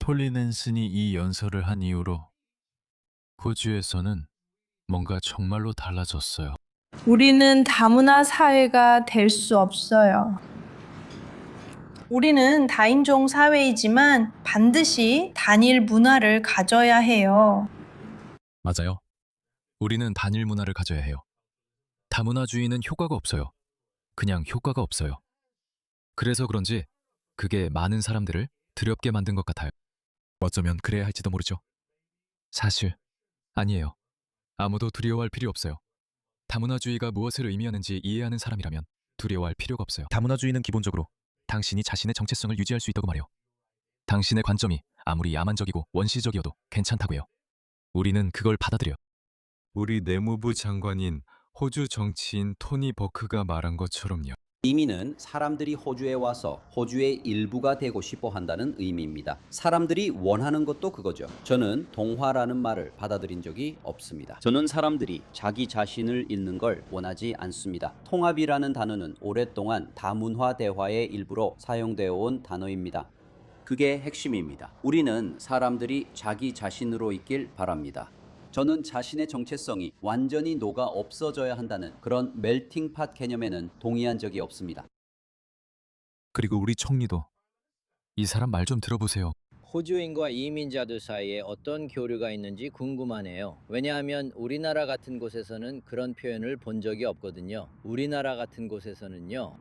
폴린 헨슨이 이 연설을 한 이후로 호주에서는 뭔가 정말로 달라졌어요. 우리는 다문화 사회가 될 수 없어요. 우리는 다인종 사회이지만 반드시 단일 문화를 가져야 해요. 맞아요. 우리는 단일 문화를 가져야 해요. 다문화주의는 효과가 없어요. 그냥 효과가 없어요. 그래서 그런지 그게 많은 사람들을 두렵게 만든 것 같아요. 어쩌면 그래야 할지도 모르죠. 사실 아니에요. 아무도 두려워할 필요 없어요. 다문화주의가 무엇을 의미하는지 이해하는 사람이라면 두려워할 필요가 없어요. 다문화주의는 기본적으로 당신이 자신의 정체성을 유지할 수 있다고 말해요. 당신의 관점이 아무리 야만적이고 원시적이어도 괜찮다고 해요. 우리는 그걸 받아들여요. 우리 내무부 장관인 호주 정치인 토니 버크가 말한 것처럼요. 이민은 사람들이 호주에 와서 호주의 일부가 되고 싶어 한다는 의미입니다. 사람들이 원하는 것도 그거죠. 저는 동화라는 말을 받아들인 적이 없습니다. 저는 사람들이 자기 자신을 잃는 걸 원하지 않습니다. 통합이라는 단어는 오랫동안 다문화 대화의 일부로 사용되어 온 단어입니다. 그게 핵심입니다. 우리는 사람들이 자기 자신으로 있길 바랍니다. 저는 자신의 정체성이 완전히 녹아 없어져야 한다는 그런 멜팅팟 개념에는 동의한 적이 없습니다. 그리고 우리 총리도 이 사람 말 좀 들어보세요. 호주인과 이민자들 사이에 어떤 교류가 있는지 궁금하네요. 왜냐하면 우리나라 같은 곳에서는 그런 표현을 본 적이 없거든요. 우리나라 같은 곳에서는요.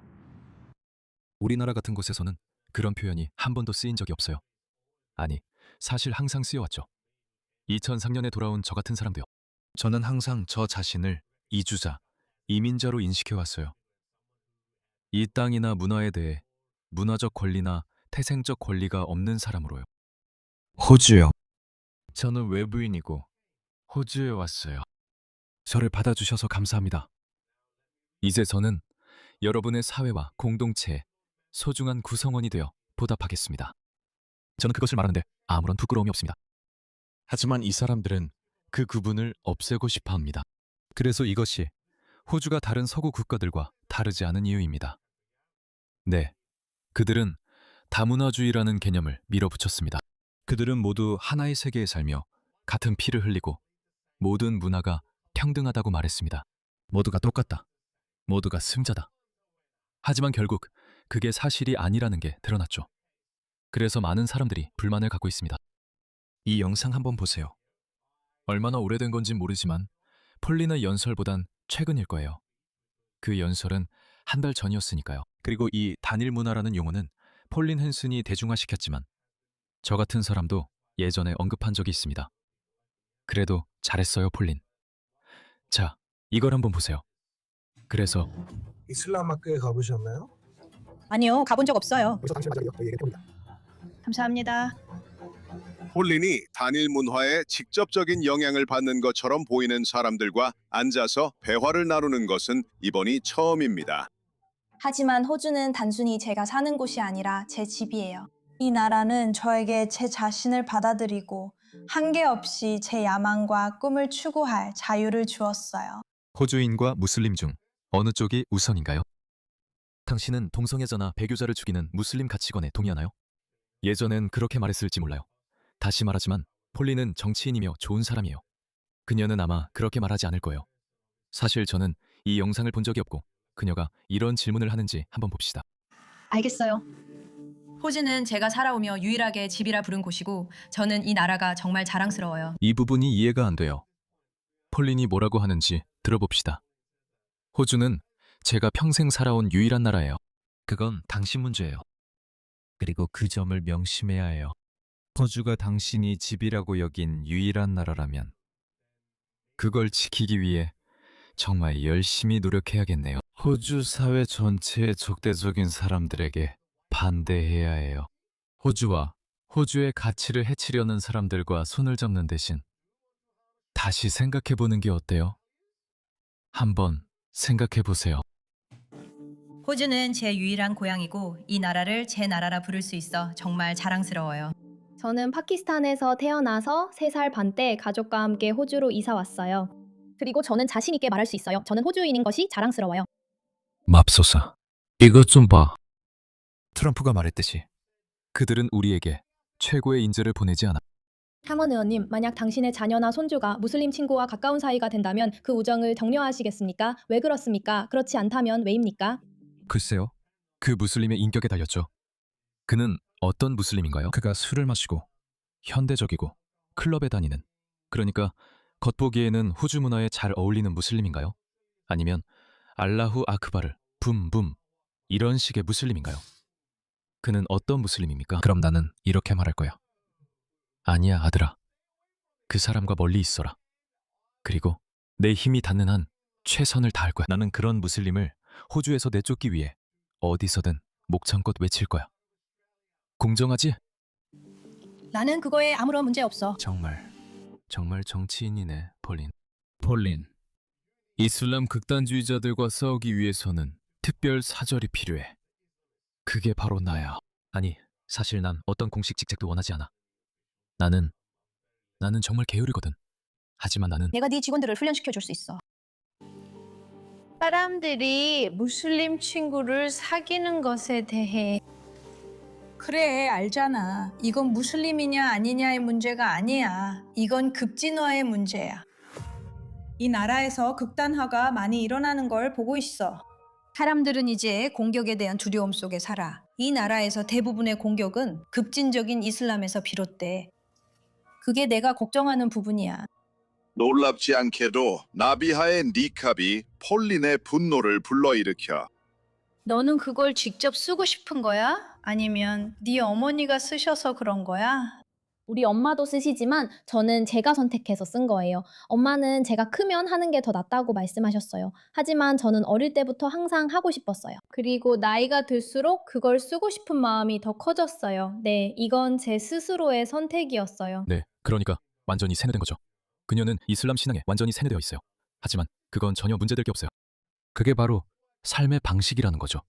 우리나라 같은 곳에서는 그런 표현이 한 번도 쓰인 적이 없어요. 아니, 사실 항상 쓰여왔죠. 2003년에 돌아온 저 같은 사람도요. 저는 항상 저 자신을 이주자, 이민자로 인식해왔어요. 이 땅이나 문화에 대해 문화적 권리나 태생적 권리가 없는 사람으로요. 호주요. 저는 외부인이고 호주에 왔어요. 저를 받아주셔서 감사합니다. 이제 저는 여러분의 사회와 공동체의 소중한 구성원이 되어 보답하겠습니다. 저는 그것을 말하는데 아무런 부끄러움이 없습니다. 하지만 이 사람들은 그 구분을 없애고 싶어 합니다. 그래서 이것이 호주가 다른 서구 국가들과 다르지 않은 이유입니다. 네, 그들은 다문화주의라는 개념을 밀어붙였습니다. 그들은 모두 하나의 세계에 살며 같은 피를 흘리고 모든 문화가 평등하다고 말했습니다. 모두가 똑같다. 모두가 승자다. 하지만 결국 그게 사실이 아니라는 게 드러났죠. 그래서 많은 사람들이 불만을 갖고 있습니다. 이 영상 한번 보세요. 얼마나 오래된 건진 모르지만 폴린의 연설보단 최근일 거예요. 그 연설은 한 달 전이었으니까요. 그리고 이 단일 문화라는 용어는 폴린 헨슨이 대중화시켰지만 저 같은 사람도 예전에 언급한 적이 있습니다. 그래도 잘했어요, 폴린. 자, 이걸 한번 보세요. 그래서 이슬람 학교에 가보셨나요? 아니요, 가본 적 없어요. 여기서 당신 맞아요. 저희 얘기합니다. 감사합니다. 폴린이 단일 문화에 직접적인 영향을 받는 것처럼 보이는 사람들과 앉아서 대화를 나누는 것은 이번이 처음입니다. 하지만 호주는 단순히 제가 사는 곳이 아니라 제 집이에요. 이 나라는 저에게 제 자신을 받아들이고 한계 없이 제 야망과 꿈을 추구할 자유를 주었어요. 호주인과 무슬림 중 어느 쪽이 우선인가요? 당신은 동성애자나 배교자를 죽이는 무슬림 가치관에 동의하나요? 예전엔 그렇게 말했을지 몰라요. 다시 말하지만 폴린은 정치인이며 좋은 사람이에요. 그녀는 아마 그렇게 말하지 않을 거예요. 사실 저는 이 영상을 본 적이 없고 그녀가 이런 질문을 하는지 한번 봅시다. 알겠어요. 호주는 제가 살아오며 유일하게 집이라 부른 곳이고 저는 이 나라가 정말 자랑스러워요. 이 부분이 이해가 안 돼요. 폴린이 뭐라고 하는지 들어봅시다. 호주는 제가 평생 살아온 유일한 나라예요. 그건 당신 문제예요. 그리고 그 점을 명심해야 해요. 호주가 당신이 집이라고 여긴 유일한 나라라면 그걸 지키기 위해 정말 열심히 노력해야겠네요. 호주 사회 전체의 적대적인 사람들에게 반대해야 해요. 호주와 호주의 가치를 해치려는 사람들과 손을 잡는 대신 다시 생각해보는 게 어때요? 한번 생각해보세요. 호주는 제 유일한 고향이고 이 나라를 제 나라라 부를 수 있어 정말 자랑스러워요. 저는 파키스탄에서 태어나서 3살 반 때 가족과 함께 호주로 이사 왔어요. 그리고 저는 자신 있게 말할 수 있어요. 저는 호주인인 것이 자랑스러워요. 맙소사. 이것 좀 봐. 트럼프가 말했듯이 그들은 우리에게 최고의 인재를 보내지 않아. 탕원 의원님, 만약 당신의 자녀나 손주가 무슬림 친구와 가까운 사이가 된다면 그 우정을 격려하시겠습니까? 왜 그렇습니까? 그렇지 않다면 왜입니까? 글쎄요. 그 무슬림의 인격에 달렸죠. 그는 어떤 무슬림인가요? 그가 술을 마시고 현대적이고 클럽에 다니는, 그러니까 겉보기에는 호주 문화에 잘 어울리는 무슬림인가요? 아니면 알라후 아크바를 붐붐 이런 식의 무슬림인가요? 그는 어떤 무슬림입니까? 그럼 나는 이렇게 말할 거야. 아니야, 아들아. 그 사람과 멀리 있어라. 그리고 내 힘이 닿는 한 최선을 다할 거야. 나는 그런 무슬림을 호주에서 내쫓기 위해 어디서든 목청껏 외칠 거야. 공정하지? 나는 그거에 아무런 문제 없어. 정말 정치인이네, 폴린. 이슬람 극단주의자들과 싸우기 위해서는 특별 사절이 필요해. 그게 바로 나야. 아니, 사실 난 어떤 공식 직책도 원하지 않아. 나는 정말 게으르거든. 하지만 나는 내가 네 직원들을 훈련시켜 줄 수 있어. 사람들이 무슬림 친구를 사귀는 것에 대해 그래, 알잖아. 이건 무슬림이냐 아니냐의 문제가 아니야. 이건 급진화의 문제야. 이 나라에서 극단화가 많이 일어나는 걸 보고 있어. 사람들은 이제 공격에 대한 두려움 속에 살아. 이 나라에서 대부분의 공격은 급진적인 이슬람에서 비롯돼. 그게 내가 걱정하는 부분이야. 놀랍지 않게도 나비하의 니캅이 폴린의 분노를 불러일으켜 너는 그걸 직접 쓰고 싶은 거야? 아니면 네 어머니가 쓰셔서 그런 거야? 우리 엄마도 쓰시지만 저는 제가 선택해서 쓴 거예요. 엄마는 제가 크면 하는 게 더 낫다고 말씀하셨어요. 하지만 저는 어릴 때부터 항상 하고 싶었어요. 그리고 나이가 들수록 그걸 쓰고 싶은 마음이 더 커졌어요. 네, 이건 제 스스로의 선택이었어요. 네, 그러니까 완전히 세뇌된 거죠. 그녀는 이슬람 신앙에 완전히 세뇌되어 있어요. 하지만 그건 전혀 문제될 게 없어요. 그게 바로 삶의 방식이라는 거죠.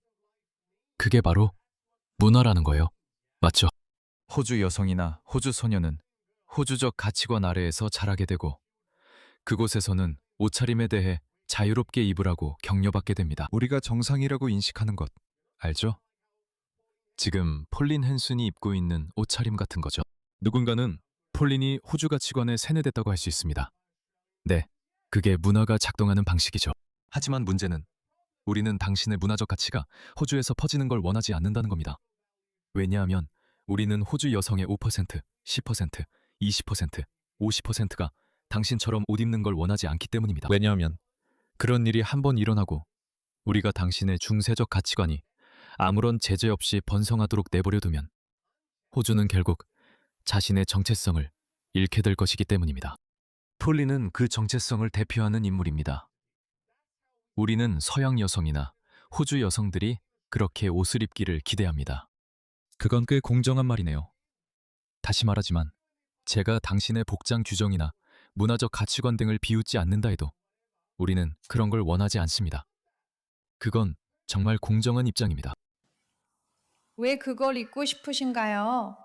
그게 바로 문화라는 거예요. 맞죠? 호주 여성이나 호주 소녀는 호주적 가치관 아래에서 자라게 되고 그곳에서는 옷차림에 대해 자유롭게 입으라고 격려받게 됩니다. 우리가 정상이라고 인식하는 것 알죠? 지금 폴린 헨슨이 입고 있는 옷차림 같은 거죠. 누군가는 폴린이 호주 가치관에 세뇌됐다고 할 수 있습니다. 네, 그게 문화가 작동하는 방식이죠. 하지만 문제는 우리는 당신의 문화적 가치가 호주에서 퍼지는 걸 원하지 않는다는 겁니다. 왜냐하면 우리는 호주 여성의 5%, 10%, 20%, 50%가 당신처럼 옷 입는 걸 원하지 않기 때문입니다. 왜냐하면 그런 일이 한번 일어나고 우리가 당신의 중세적 가치관이 아무런 제재 없이 번성하도록 내버려 두면 호주는 결국 자신의 정체성을 잃게 될 것이기 때문입니다. 폴린은 그 정체성을 대표하는 인물입니다. 우리는 서양 여성이나 호주 여성들이 그렇게 옷을 입기를 기대합니다. 그건 꽤 공정한 말이네요. 다시 말하지만 제가 당신의 복장 규정이나 문화적 가치관 등을 비웃지 않는다 해도 우리는 그런 걸 원하지 않습니다. 그건 정말 공정한 입장입니다. 왜 그걸 입고 싶으신가요?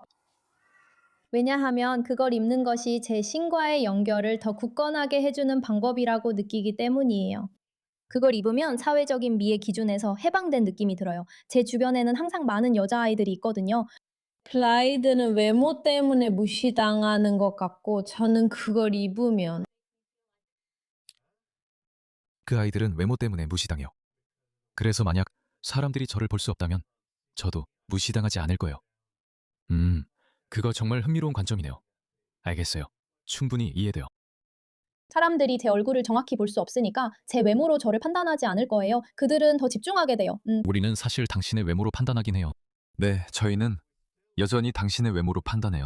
왜냐하면 그걸 입는 것이 제 신과의 연결을 더 굳건하게 해주는 방법이라고 느끼기 때문이에요. 그걸 입으면 사회적인 미의 기준에서 해방된 느낌이 들어요. 제 주변에는 항상 많은 여자아이들이 있거든요. 플라이드는 외모 때문에 무시당하는 것 같고 저는 그걸 입으면 그 아이들은 외모 때문에 무시당해요. 그래서 만약 사람들이 저를 볼 수 없다면 저도 무시당하지 않을 거예요. 그거 정말 흥미로운 관점이네요. 알겠어요. 충분히 이해돼요. 사람들이 제 얼굴을 정확히 볼 수 없으니까 제 외모로 저를 판단하지 않을 거예요. 그들은 더 집중하게 돼요. 우리는 사실 당신의 외모로 판단하긴 해요. 네, 저희는 여전히 당신의 외모로 판단해요.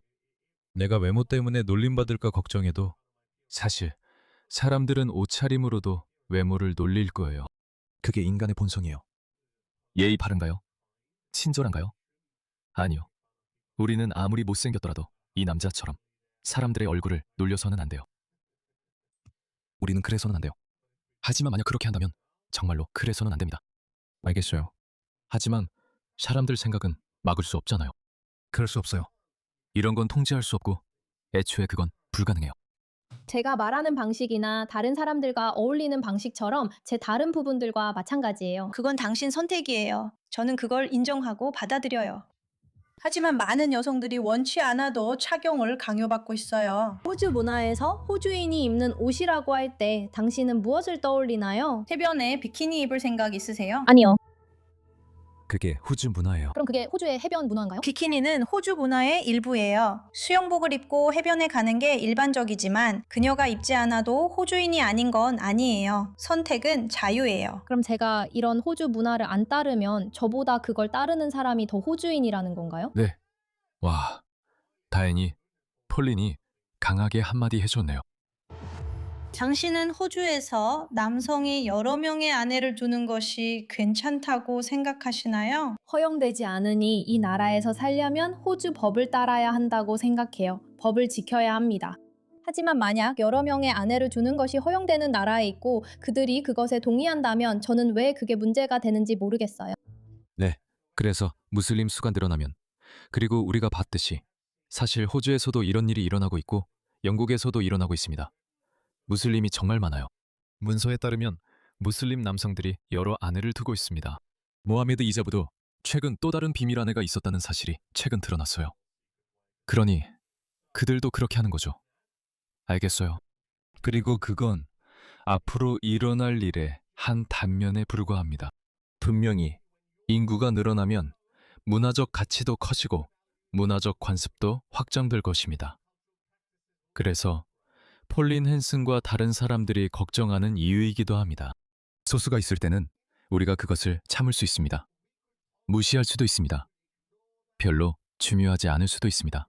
내가 외모 때문에 놀림받을까 걱정해도 사실 사람들은 옷차림으로도 외모를 놀릴 거예요. 그게 인간의 본성이에요. 예의 바른가요? 친절한가요? 아니요. 우리는 아무리 못생겼더라도 이 남자처럼 사람들의 얼굴을 놀려서는 안 돼요. 우리는 그래서는 안 돼요. 하지만 만약 그렇게 한다면 정말로 그래서는 안 됩니다. 알겠어요. 하지만 사람들 생각은 막을 수 없잖아요. 그럴 수 없어요. 이런 건 통제할 수 없고 애초에 그건 불가능해요. 제가 말하는 방식이나 다른 사람들과 어울리는 방식처럼 제 다른 부분들과 마찬가지예요. 그건 당신 선택이에요. 저는 그걸 인정하고 받아들여요. 하지만 많은 여성들이 원치 않아도 착용을 강요받고 있어요. 호주 문화에서 호주인이 입는 옷이라고 할 때 당신은 무엇을 떠올리나요? 해변에 비키니 입을 생각 있으세요? 아니요. 그게 호주 문화예요. 그럼 그게 호주의 해변 문화인가요? 비키니는 호주 문화의 일부예요. 수영복을 입고 해변에 가는 게 일반적이지만 그녀가 입지 않아도 호주인이 아닌 건 아니에요. 선택은 자유예요. 그럼 제가 이런 호주 문화를 안 따르면 저보다 그걸 따르는 사람이 더 호주인이라는 건가요? 네. 와, 다행히 폴린이 강하게 한마디 해줬네요. 당신은 호주에서 남성이 여러 명의 아내를 두는 것이 괜찮다고 생각하시나요? 허용되지 않으니 이 나라에서 살려면 호주 법을 따라야 한다고 생각해요. 법을 지켜야 합니다. 하지만 만약 여러 명의 아내를 두는 것이 허용되는 나라에 있고 그들이 그것에 동의한다면 저는 왜 그게 문제가 되는지 모르겠어요. 네. 그래서 무슬림 수가 늘어나면, 그리고 우리가 봤듯이 사실 호주에서도 이런 일이 일어나고 있고 영국에서도 일어나고 있습니다. 무슬림이 정말 많아요. 문서에 따르면 무슬림 남성들이 여러 아내를 두고 있습니다. 모하메드 이자브도 최근 또 다른 비밀 아내가 있었다는 사실이 최근 드러났어요. 그러니 그들도 그렇게 하는 거죠. 알겠어요. 그리고 그건 앞으로 일어날 일의 한 단면에 불과합니다. 분명히 인구가 늘어나면 문화적 가치도 커지고 문화적 관습도 확장될 것입니다. 그래서 폴린 헨슨과 다른 사람들이 걱정하는 이유이기도 합니다. 소수가 있을 때는 우리가 그것을 참을 수 있습니다. 무시할 수도 있습니다. 별로 중요하지 않을 수도 있습니다.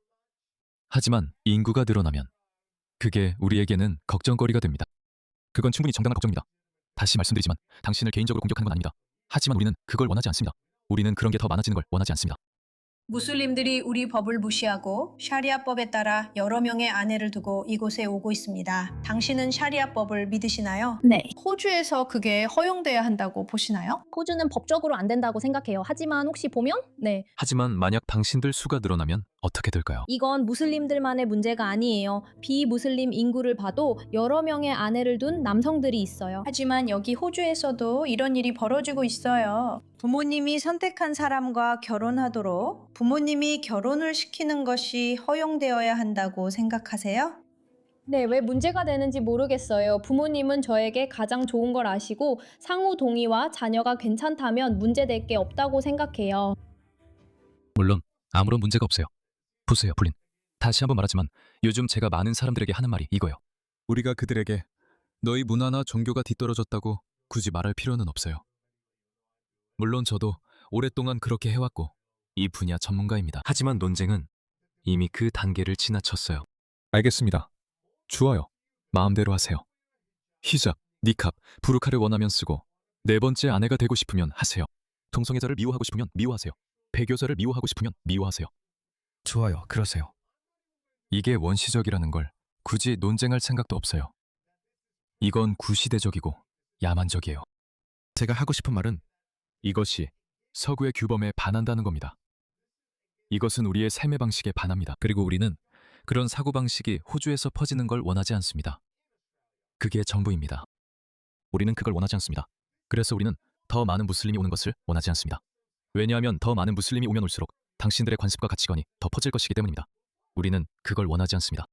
하지만 인구가 늘어나면 그게 우리에게는 걱정거리가 됩니다. 그건 충분히 정당한 걱정입니다. 다시 말씀드리지만 당신을 개인적으로 공격하는 건 아닙니다. 하지만 우리는 그걸 원하지 않습니다. 우리는 그런 게 더 많아지는 걸 원하지 않습니다. 무슬림들이 우리 법을 무시하고 샤리아법에 따라 여러 명의 아내를 두고 이곳에 오고 있습니다. 당신은 샤리아법을 믿으시나요? 네. 호주에서 그게 허용돼야 한다고 보시나요? 호주는 법적으로 안 된다고 생각해요. 하지만 혹시 보면 네. 하지만 만약 당신들 수가 늘어나면 어떻게 될까요? 이건 무슬림들만의 문제가 아니에요. 비무슬림 인구를 봐도 여러 명의 아내를 둔 남성들이 있어요. 하지만 여기 호주에서도 이런 일이 벌어지고 있어요. 부모님이 선택한 사람과 결혼하도록 부모님이 결혼을 시키는 것이 허용되어야 한다고 생각하세요? 네, 왜 문제가 되는지 모르겠어요. 부모님은 저에게 가장 좋은 걸 아시고 상호 동의와 자녀가 괜찮다면 문제될 게 없다고 생각해요. 물론 아무런 문제가 없어요. 보세요, 폴린. 다시 한번 말하지만 요즘 제가 많은 사람들에게 하는 말이 이거예요. 우리가 그들에게 너희 문화나 종교가 뒤떨어졌다고 굳이 말할 필요는 없어요. 물론 저도 오랫동안 그렇게 해왔고 이 분야 전문가입니다. 하지만 논쟁은 이미 그 단계를 지나쳤어요. 알겠습니다. 좋아요. 마음대로 하세요. 히잡, 니캅, 부르카를 원하면 쓰고 네 번째 아내가 되고 싶으면 하세요. 동성애자를 미워하고 싶으면 미워하세요. 배교자를 미워하고 싶으면 미워하세요. 좋아요. 그러세요. 이게 원시적이라는 걸 굳이 논쟁할 생각도 없어요. 이건 구시대적이고 야만적이에요. 제가 하고 싶은 말은 이것이 서구의 규범에 반한다는 겁니다. 이것은 우리의 삶의 방식에 반합니다. 그리고 우리는 그런 사고방식이 호주에서 퍼지는 걸 원하지 않습니다. 그게 전부입니다. 우리는 그걸 원하지 않습니다. 그래서 우리는 더 많은 무슬림이 오는 것을 원하지 않습니다. 왜냐하면 더 많은 무슬림이 오면 올수록 당신들의 관습과 가치관이 더 퍼질 것이기 때문입니다. 우리는 그걸 원하지 않습니다.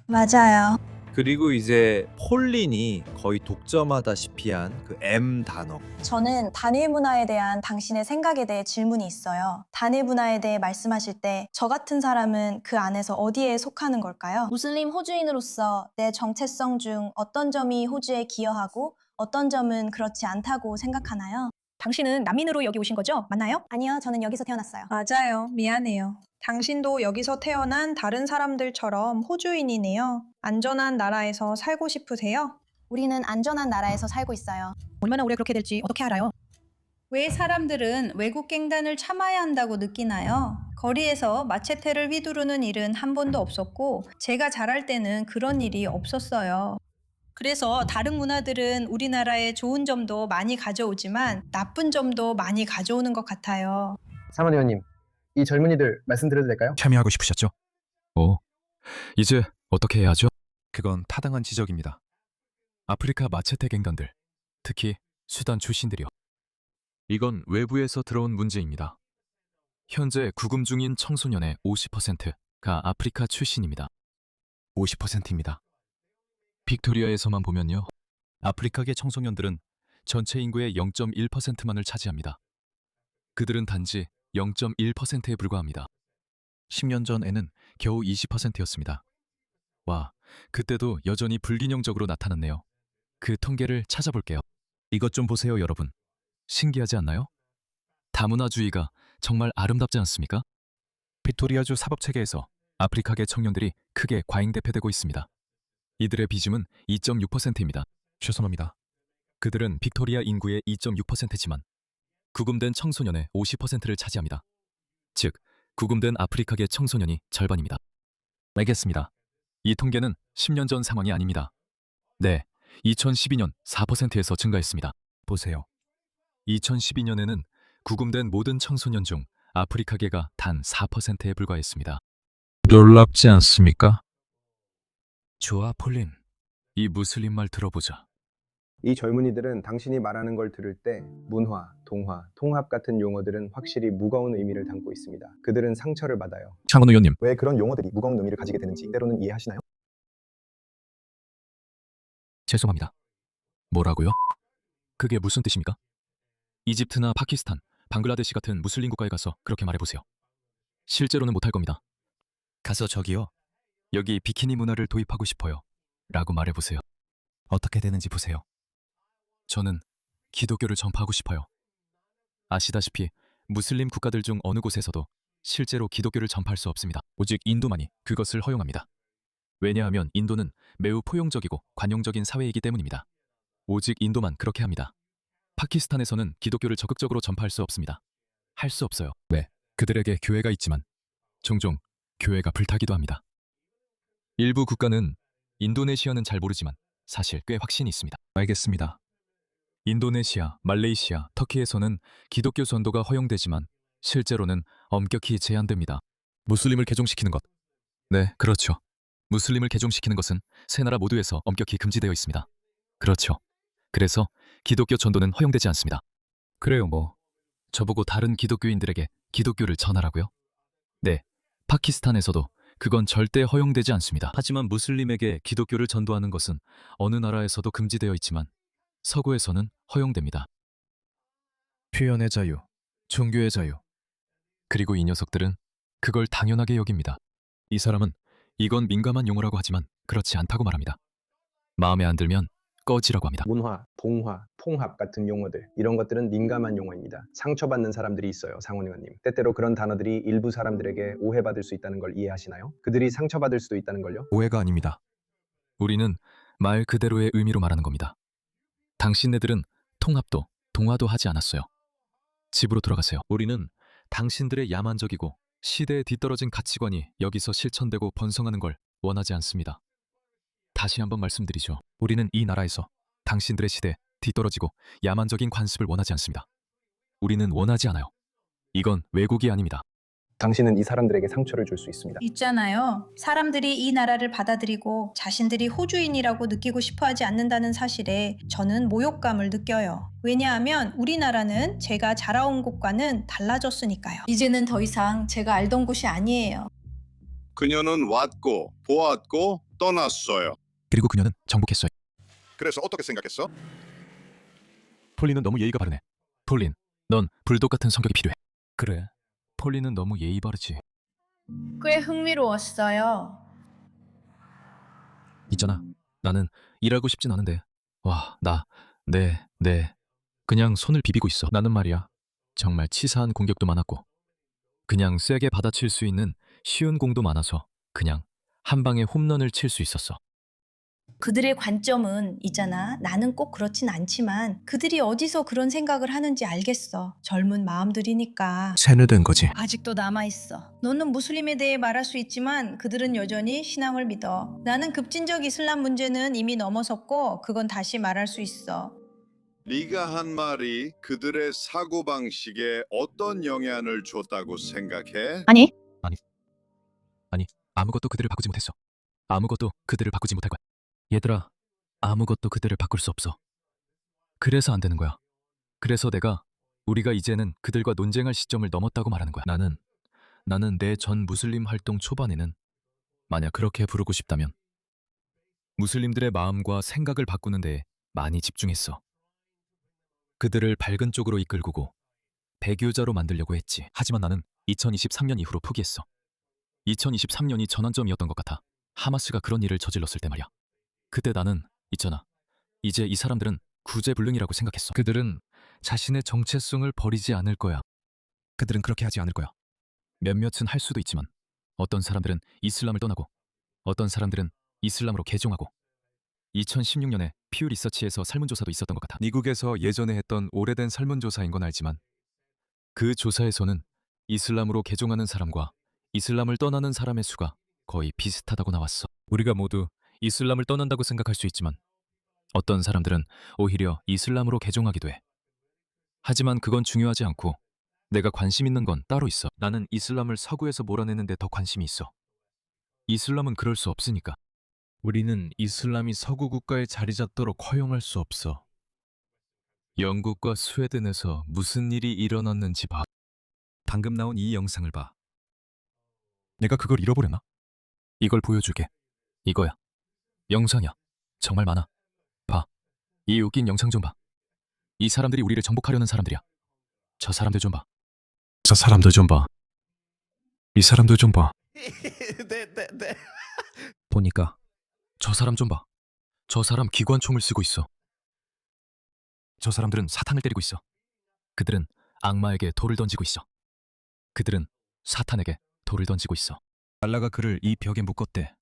맞아요. 그리고 이제 폴린이 거의 독점하다시피 한 그 M 단어. 저는 단일 문화에 대한 당신의 생각에 대해 질문이 있어요. 단일 문화에 대해 말씀하실 때 저 같은 사람은 그 안에서 어디에 속하는 걸까요? 무슬림 호주인으로서 내 정체성 중 어떤 점이 호주에 기여하고 어떤 점은 그렇지 않다고 생각하나요? 당신은 난민으로 여기 오신 거죠? 맞나요? 아니요, 저는 여기서 태어났어요. 맞아요. 미안해요. 당신도 여기서 태어난 다른 사람들처럼 호주인이네요. 안전한 나라에서 살고 싶으세요? 우리는 안전한 나라에서 살고 있어요. 얼마나 오래 그렇게 될지 어떻게 알아요? 왜 사람들은 외국 갱단을 참아야 한다고 느끼나요? 거리에서 마체테를 휘두르는 일은 한 번도 없었고 제가 자랄 때는 그런 일이 없었어요. 그래서 다른 문화들은 우리나라의 좋은 점도 많이 가져오지만 나쁜 점도 많이 가져오는 것 같아요. 사모님 의원님, 이 젊은이들 말씀드려도 될까요? 참여하고 싶으셨죠? 이제 어떻게 해야죠? 그건 타당한 지적입니다. 아프리카 마체테 갱단들, 특히 수단 출신들이요. 이건 외부에서 들어온 문제입니다. 현재 구금 중인 청소년의 50%가 아프리카 출신입니다. 50%입니다. 빅토리아에서만 보면요. 아프리카계 청소년들은 전체 인구의 0.1%만을 차지합니다. 그들은 단지 0.1%에 불과합니다. 10년 전에는 겨우 20%였습니다. 와, 그때도 여전히 불균형적으로 나타났네요. 그 통계를 찾아볼게요. 이것 좀 보세요, 여러분. 신기하지 않나요? 다문화주의가 정말 아름답지 않습니까? 빅토리아주 사법체계에서 아프리카계 청년들이 크게 과잉대표되고 있습니다. 이들의 비중은 2.6%입니다. 죄송합니다. 그들은 빅토리아 인구의 2.6%지만 구금된 청소년의 50%를 차지합니다. 즉, 구금된 아프리카계 청소년이 절반입니다. 알겠습니다. 이 통계는 10년 전 상황이 아닙니다. 네, 2012년 4%에서 증가했습니다. 보세요. 2012년에는 구금된 모든 청소년 중 아프리카계가 단 4%에 불과했습니다. 놀랍지 않습니까? 좋아, 폴린. 이 무슬림 말 들어보자. 이 젊은이들은 당신이 말하는 걸 들을 때 문화, 동화, 통합 같은 용어들은 확실히 무거운 의미를 담고 있습니다. 그들은 상처를 받아요. 창원 의원님. 왜 그런 용어들이 무거운 의미를 가지게 되는지 때로는 이해하시나요? 죄송합니다. 뭐라고요? 그게 무슨 뜻입니까? 이집트나 파키스탄, 방글라데시 같은 무슬림 국가에 가서 그렇게 말해보세요. 실제로는 못할 겁니다. 가서 저기요. 여기 비키니 문화를 도입하고 싶어요. 라고 말해보세요. 어떻게 되는지 보세요. 저는 기독교를 전파하고 싶어요. 아시다시피 무슬림 국가들 중 어느 곳에서도 실제로 기독교를 전파할 수 없습니다. 오직 인도만이 그것을 허용합니다. 왜냐하면 인도는 매우 포용적이고 관용적인 사회이기 때문입니다. 오직 인도만 그렇게 합니다. 파키스탄에서는 기독교를 적극적으로 전파할 수 없습니다. 할 수 없어요. 왜? 그들에게 교회가 있지만 종종 교회가 불타기도 합니다. 일부 국가는 인도네시아는 잘 모르지만 사실 꽤 확신이 있습니다. 알겠습니다. 인도네시아, 말레이시아, 터키에서는 기독교 전도가 허용되지만 실제로는 엄격히 제한됩니다. 무슬림을 개종시키는 것. 네, 그렇죠. 무슬림을 개종시키는 것은 세 나라 모두에서 엄격히 금지되어 있습니다. 그렇죠. 그래서 기독교 전도는 허용되지 않습니다. 그래요, 뭐. 저보고 다른 기독교인들에게 기독교를 전하라고요? 네, 파키스탄에서도 그건 절대 허용되지 않습니다. 하지만 무슬림에게 기독교를 전도하는 것은 어느 나라에서도 금지되어 있지만 서구에서는 허용됩니다. 표현의 자유, 종교의 자유. 그리고 이 녀석들은 그걸 당연하게 여깁니다. 이 사람은 이건 민감한 용어라고 하지만 그렇지 않다고 말합니다. 마음에 안 들면 꺼지라고 합니다. 문화, 동화, 통합 같은 용어들, 이런 것들은 민감한 용어입니다. 상처받는 사람들이 있어요, 상원 의원님. 때때로 그런 단어들이 일부 사람들에게 오해받을 수 있다는 걸 이해하시나요? 그들이 상처받을 수도 있다는 걸요? 오해가 아닙니다. 우리는 말 그대로의 의미로 말하는 겁니다. 당신네들은 통합도, 동화도 하지 않았어요. 집으로 돌아가세요. 우리는 당신들의 야만적이고 시대에 뒤떨어진 가치관이 여기서 실천되고 번성하는 걸 원하지 않습니다. 다시 한번 말씀드리죠. 우리는 이 나라에서 당신들의 시대에 뒤떨어지고 야만적인 관습을 원하지 않습니다. 우리는 원하지 않아요. 이건 왜곡이 아닙니다. 당신은 이 사람들에게 상처를 줄 수 있습니다. 있잖아요. 사람들이 이 나라를 받아들이고 자신들이 호주인이라고 느끼고 싶어 하지 않는다는 사실에 저는 모욕감을 느껴요. 왜냐하면 우리나라는 제가 자라온 곳과는 달라졌으니까요. 이제는 더 이상 제가 알던 곳이 아니에요. 그녀는 왔고 보았고 떠났어요. 그리고 그녀는 정복했어요. 그래서 어떻게 생각했어? 폴린은 너무 예의가 바르네. 폴린, 넌 불독 같은 성격이 필요해. 그래, 폴린은 너무 예의 바르지. 꽤 흥미로웠어요. 있잖아, 나는 일하고 싶진 않은데 그냥 손을 비비고 있어. 나는 말이야, 정말 치사한 공격도 많았고 그냥 세게 받아칠 수 있는 쉬운 공도 많아서 그냥 한 방에 홈런을 칠 수 있었어. 그들의 관점은 있잖아. 나는 꼭 그렇진 않지만 그들이 어디서 그런 생각을 하는지 알겠어. 젊은 마음들이니까. 세뇌된 거지. 아직도 남아있어. 너는 무슬림에 대해 말할 수 있지만 그들은 여전히 신앙을 믿어. 나는 급진적 이슬람 문제는 이미 넘어섰고 그건 다시 말할 수 있어. 네가 한 말이 그들의 사고방식에 어떤 영향을 줬다고 생각해? 아니, 아무것도 그들을 바꾸지 못했어. 아무것도 그들을 바꾸지 못할 거야. 얘들아, 아무것도 그들을 바꿀 수 없어. 그래서 안 되는 거야. 그래서 내가 우리가 이제는 그들과 논쟁할 시점을 넘었다고 말하는 거야. 나는 내 전 무슬림 활동 초반에는 만약 그렇게 부르고 싶다면 무슬림들의 마음과 생각을 바꾸는 데에 많이 집중했어. 그들을 밝은 쪽으로 이끌고 배교자로 만들려고 했지. 하지만 나는 2023년 이후로 포기했어. 2023년이 전환점이었던 것 같아. 하마스가 그런 일을 저질렀을 때 말이야. 그때 나는 있잖아. 이제 이 사람들은 구제불능이라고 생각했어. 그들은 자신의 정체성을 버리지 않을 거야. 그들은 그렇게 하지 않을 거야. 몇몇은 할 수도 있지만 어떤 사람들은 이슬람을 떠나고 어떤 사람들은 이슬람으로 개종하고 2016년에 퓨 리서치에서 설문조사도 있었던 것 같아. 미국에서 예전에 했던 오래된 설문조사인 건 알지만 그 조사에서는 이슬람으로 개종하는 사람과 이슬람을 떠나는 사람의 수가 거의 비슷하다고 나왔어. 우리가 모두 이슬람을 떠난다고 생각할 수 있지만 어떤 사람들은 오히려 이슬람으로 개종하기도 해. 하지만 그건 중요하지 않고 내가 관심 있는 건 따로 있어. 나는 이슬람을 서구에서 몰아내는 데 더 관심이 있어. 이슬람은 그럴 수 없으니까. 우리는 이슬람이 서구 국가에 자리 잡도록 허용할 수 없어. 영국과 스웨덴에서 무슨 일이 일어났는지 봐. 방금 나온 이 영상을 봐. 내가 그걸 잃어버렸나? 이걸 보여줄게. 이거야. 영상이야. 정말 많아. 봐. 이 웃긴 영상 좀 봐. 이 사람들이 우리를 정복하려는 사람들이야. 저 사람들 좀 봐. 저 사람들 좀 봐. 이 사람들 좀 봐. 보니까 저 사람 좀 봐. 저 사람 기관총을 쓰고 있어. 저 사람들은 사탄을 때리고 있어. 그들은 악마에게 돌을 던지고 있어. 그들은 사탄에게 돌을 던지고 있어. 알라가 그를 이 벽에 묶었대.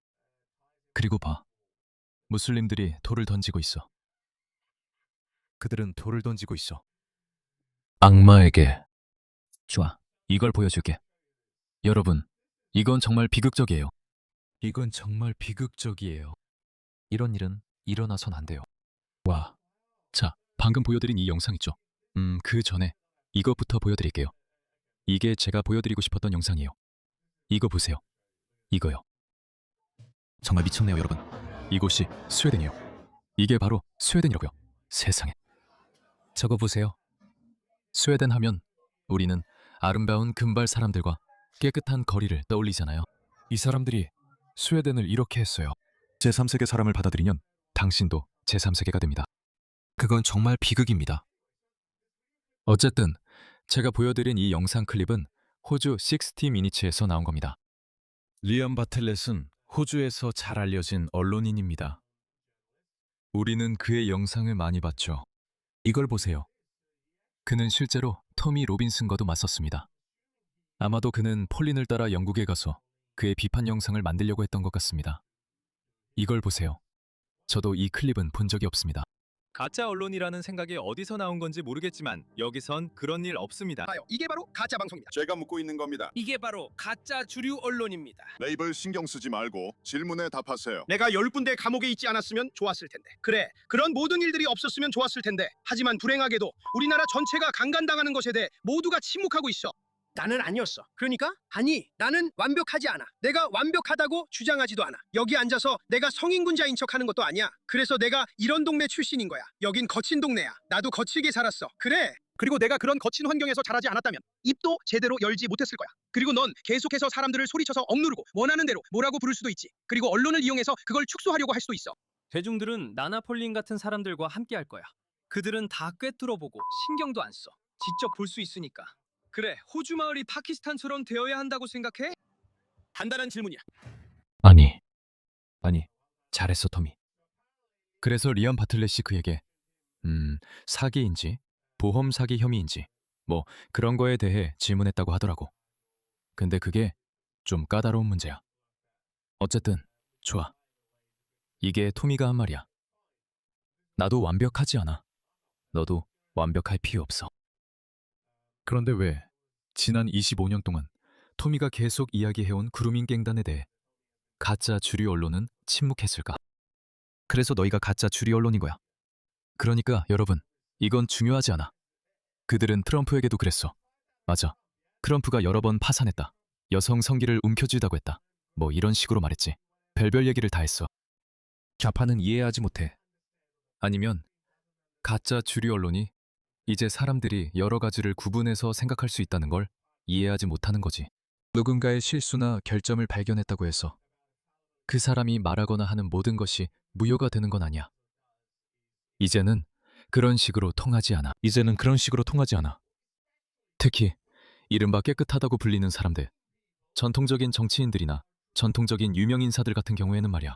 그리고 봐. 무슬림들이 돌을 던지고 있어. 그들은 돌을 던지고 있어. 악마에게. 좋아. 이걸 보여줄게. 여러분, 이건 정말 비극적이에요. 이건 정말 비극적이에요. 이런 일은 일어나선 안 돼요. 와. 자, 방금 보여드린 이 영상 있죠? 그 전에 이것부터 보여드릴게요. 이게 제가 보여드리고 싶었던 영상이에요. 이거 보세요. 이거요. 정말 미쳤네요, 여러분. 이곳이 스웨덴이에요. 이게 바로 스웨덴이라고요. 세상에. 저거 보세요. 스웨덴 하면 우리는 아름다운 금발 사람들과 깨끗한 거리를 떠올리잖아요. 이 사람들이 스웨덴을 이렇게 했어요. 제3세계 사람을 받아들이면 당신도 제3세계가 됩니다. 그건 정말 비극입니다. 어쨌든 제가 보여드린 이 영상 클립은 호주 60미니츠에서 나온 겁니다. 리엄 바틀렛은 호주에서 잘 알려진 언론인입니다. 우리는 그의 영상을 많이 봤죠. 이걸 보세요. 그는 실제로 토미 로빈슨과도 맞섰습니다. 아마도 그는 폴린을 따라 영국에 가서 그의 비판 영상을 만들려고 했던 것 같습니다. 이걸 보세요. 저도 이 클립은 본 적이 없습니다. 가짜 언론이라는 생각이 어디서 나온 건지 모르겠지만 여기선 그런 일 없습니다. 이게 바로 가짜 방송입니다. 제가 묻고 있는 겁니다. 이게 바로 가짜 주류 언론입니다. 레이블 신경 쓰지 말고 질문에 답하세요. 내가 10군데 감옥에 있지 않았으면 좋았을 텐데. 그래, 그런 모든 일들이 없었으면 좋았을 텐데. 하지만 불행하게도 우리나라 전체가 강간당하는 것에 대해 모두가 침묵하고 있어. 나는 아니었어. 그러니까? 아니, 나는 완벽하지 않아. 내가 완벽하다고 주장하지도 않아. 여기 앉아서 내가 성인군자인 척하는 것도 아니야. 그래서 내가 이런 동네 출신인 거야. 여긴 거친 동네야. 나도 거칠게 살았어. 그래. 그리고 내가 그런 거친 환경에서 자라지 않았다면 입도 제대로 열지 못했을 거야. 그리고 넌 계속해서 사람들을 소리쳐서 억누르고 원하는 대로 뭐라고 부를 수도 있지. 그리고 언론을 이용해서 그걸 축소하려고 할 수도 있어. 대중들은 나나 폴린 같은 사람들과 함께 할 거야. 그들은 다 꿰뚫어보고 신경도 안 써. 직접 볼 수 있으니까. 그래, 호주 마을이 파키스탄처럼 되어야 한다고 생각해? 간단한 질문이야. 아니, 잘했어, 토미. 그래서 리엄 바틀렛이 그에게 사기인지 보험 사기 혐의인지 뭐 그런 거에 대해 질문했다고 하더라고. 근데 그게 좀 까다로운 문제야. 어쨌든 좋아. 이게 토미가 한 말이야. 나도 완벽하지 않아. 너도 완벽할 필요 없어. 그런데 왜 지난 25년 동안 토미가 계속 이야기해온 그루밍 갱단에 대해 가짜 주류 언론은 침묵했을까? 그래서 너희가 가짜 주류 언론인 거야. 그러니까 여러분, 이건 중요하지 않아. 그들은 트럼프에게도 그랬어. 맞아. 트럼프가 여러 번 파산했다. 여성 성기를 움켜쥐다고 했다. 뭐 이런 식으로 말했지. 별별 얘기를 다 했어. 좌파는 이해하지 못해. 아니면 가짜 주류 언론이 이제 사람들이 여러 가지를 구분해서 생각할 수 있다는 걸 이해하지 못하는 거지. 누군가의 실수나 결점을 발견했다고 해서 그 사람이 말하거나 하는 모든 것이 무효가 되는 건 아니야. 이제는 그런 식으로 통하지 않아. 특히 이른바 깨끗하다고 불리는 사람들, 전통적인 정치인들이나 전통적인 유명인사들 같은 경우에는 말이야.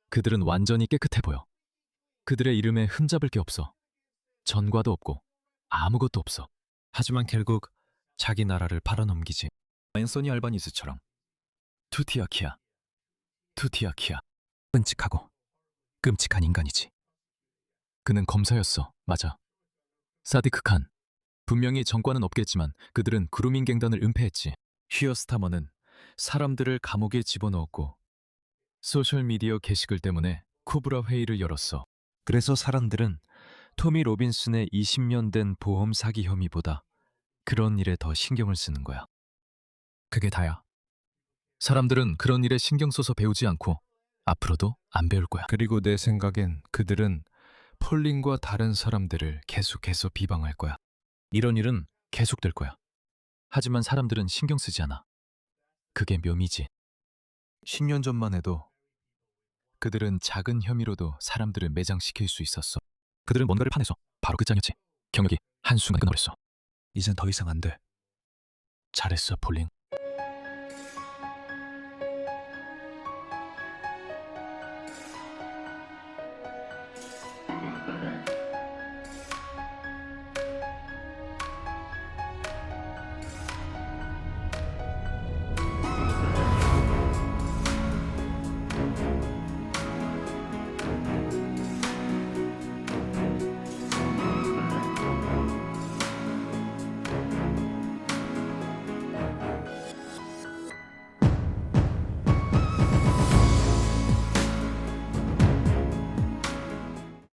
그들은 완전히 깨끗해 보여. 그들의 이름에 흠잡을 게 없어. 전과도 없고 아무것도 없어. 하지만 결국 자기 나라를 팔아넘기지. 앤소니 알바니스처럼. 투티아키야. 끔찍하고 끔찍한 인간이지. 그는 검사였어. 맞아. 사디크 칸. 분명히 전과는 없겠지만 그들은 그루밍 갱단을 은폐했지. 히어스타머는 사람들을 감옥에 집어넣었고 소셜미디어 게시글 때문에 코브라 회의를 열었어. 그래서 사람들은 토미 로빈슨의 20년 된 보험 사기 혐의보다 그런 일에 더 신경을 쓰는 거야. 그게 다야. 사람들은 그런 일에 신경 써서 배우지 않고 앞으로도 안 배울 거야. 그리고 내 생각엔 그들은 폴린과 다른 사람들을 계속해서 비방할 거야. 이런 일은 계속될 거야. 하지만 사람들은 신경 쓰지 않아. 그게 묘미지. 10년 전만 해도 그들은 작은 혐의로도 사람들을 매장시킬 수 있었어. 그들은 뭔가를 파내서 바로 끝장이었지. 경력이 한순간 끊어버렸어. 이젠 더 이상 안 돼. 잘했어, 폴린.